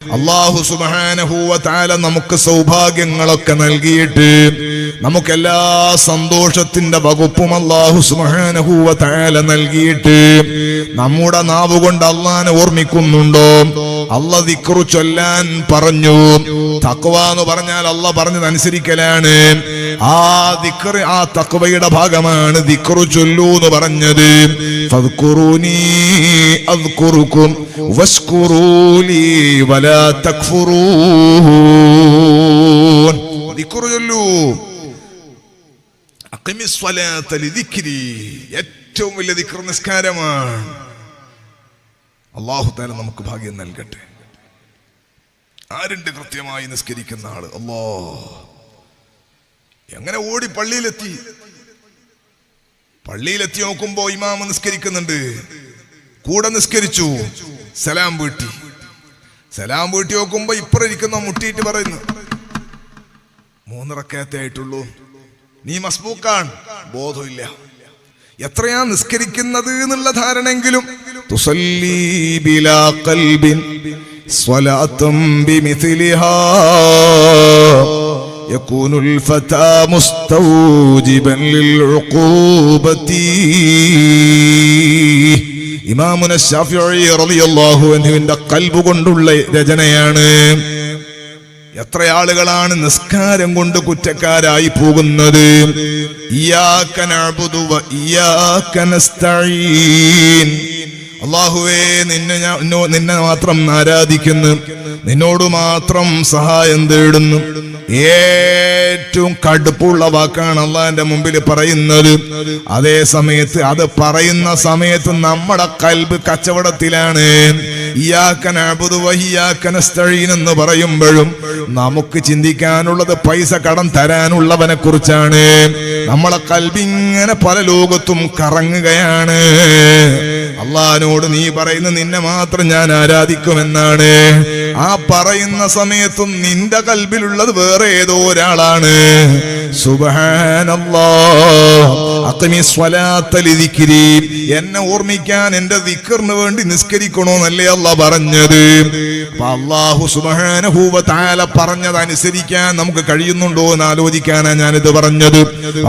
അല്ലാഹു സുബ്ഹാനഹു വ തആല നമുക്ക് സൗഭാഗ്യങ്ങളൊക്കെ നൽകിയിട്ട് നമുക്കെല്ലാ സന്തോഷത്തിന്റെ വകുപ്പും അല്ലാഹു സുബ്ഹാനഹു വ തആല നൽകിയിട്ട് നമ്മുടെ നാവ് കൊണ്ട് അല്ലാഹനെ ഓർമ്മിക്കുന്നുണ്ടോ? അല്ലാഹ് ദിക്റ് ചൊല്ലാൻ പറഞ്ഞു. തഖ്വ എന്ന് പറഞ്ഞാൽ അല്ലാഹ് പറഞ്ഞത് അനുസരിക്കലാണ്. ആ ദിക്റ് ആ തഖ്വയുടെ ഭാഗമാണ് ദിക്റ് ചൊല്ലൂ എന്ന് പറഞ്ഞത്. ഫദ്കുറൂനി അദ്കുറുകും വസ്കുറൂലി വലാ തക്ഫുറൂൻ. ദിക്റ് ചൊല്ലൂ. അഖിമിസ് സ്വലാത്ത ലിദിക്രി. ഏറ്റവും വലിയ ദിക്റ് നിസ്കാരമാണ്. അല്ലാഹു തആല നമുക്ക് ഭാഗ്യം നൽകട്ടെ. ആരുണ്ട് കൃത്യമായി നിസ്കരിക്കുന്ന ആള്? അല്ലാഹ്. എങ്ങനെ ഓടി പള്ളിയിലെത്തി നോക്കുമ്പോ ഇമാം നിസ്കരിക്കുന്നുണ്ട്. കൂടെ നിസ്കരിച്ചു. സലാം വീട്ടി നോക്കുമ്പോ ഇപ്പറിരിക്കുന്ന മുട്ടിയിട്ട് പറയുന്നു, 3 റക്അത്തേ ആയിട്ടുള്ളൂ, നീ മസ്ബൂക്കാണ്. ബോധമില്ല. എത്രയാ നിസ്കരിക്കുന്നത് എന്നുള്ള ധാരണയെങ്കിലും. തുസല്ലി ബിലാ ഖൽബിൻ സ്വലാത്തും ബിമിസ്ലിഹാ യകൂനുൽ ഫതാ മുസ്തൗജിബൻ ലിൽഉഖൂബതി. ഇമാമുന ശാഫിഈ റളിയല്ലാഹു അൻഹുവിന്റെ ഖൽബ് കൊണ്ടുള്ള രചനയാണ്. എത്ര ആളുകളാണ് നിസ്കാരം കൊണ്ട് കുറ്റക്കാരായി പോകുന്നത്. ഇയ്യാക നഅ്ബുദു വ ഇയ്യാക നസ്തഈൻ. അല്ലാഹുവേ, നിന്നെ മാത്രം ആരാധിക്കുന്നു, നിന്നോട് മാത്രം സഹായം തേടുന്നു. ഏറ്റവും കടുപ്പുള്ള വാക്കാണ് അള്ളാന്റെ മുമ്പിൽ പറയുന്നത്. അതേ സമയത്ത് അത് പറയുന്ന സമയത്ത് നമ്മുടെ ഖൽബ് കച്ചവടത്തിലാണ്. ഇയ്യാക നഅ്ബുദു വ ഇയ്യാക നസ്തഈൻ എന്ന് പറയുമ്പോഴും നമുക്ക് ചിന്തിക്കാനുള്ളത് പൈസ കടം തരാനുള്ളവനെ കുറിച്ചാണ്. നമ്മളെ ഖൽബ് ഇങ്ങനെ പല ലോകത്തും കറങ്ങുകയാണ്. അള്ളാഹിനോട് നീ പറയുന്ന നിന്നെ മാത്രം ഞാൻ ആരാധിക്കുമെന്നാണ്. ആ പറയുന്ന സമയത്തും നിന്റെ ഖൽബിലുള്ളത് വേറെ ഏതോ ഒരാളാണ്. സുബ്ഹാനല്ലാഹ്. അഖിമിസ് സ്വലാത്ത ലിദിക്രി. എന്നെ ഓർമ്മിക്കാൻ എന്റെ ദിക്റിന് വേണ്ടി നിസ്കരിക്കണോന്നല്ലേ അല്ലാഹ് പറഞ്ഞത്. അപ്പൊ അല്ലാഹു സുബ്ഹാനഹു വ തആല പറഞ്ഞത് അനുസരിക്കാൻ നമുക്ക് കഴിയുന്നുണ്ടോ എന്ന് ആലോചിക്കാനാണ് ഞാനിത് പറഞ്ഞത്.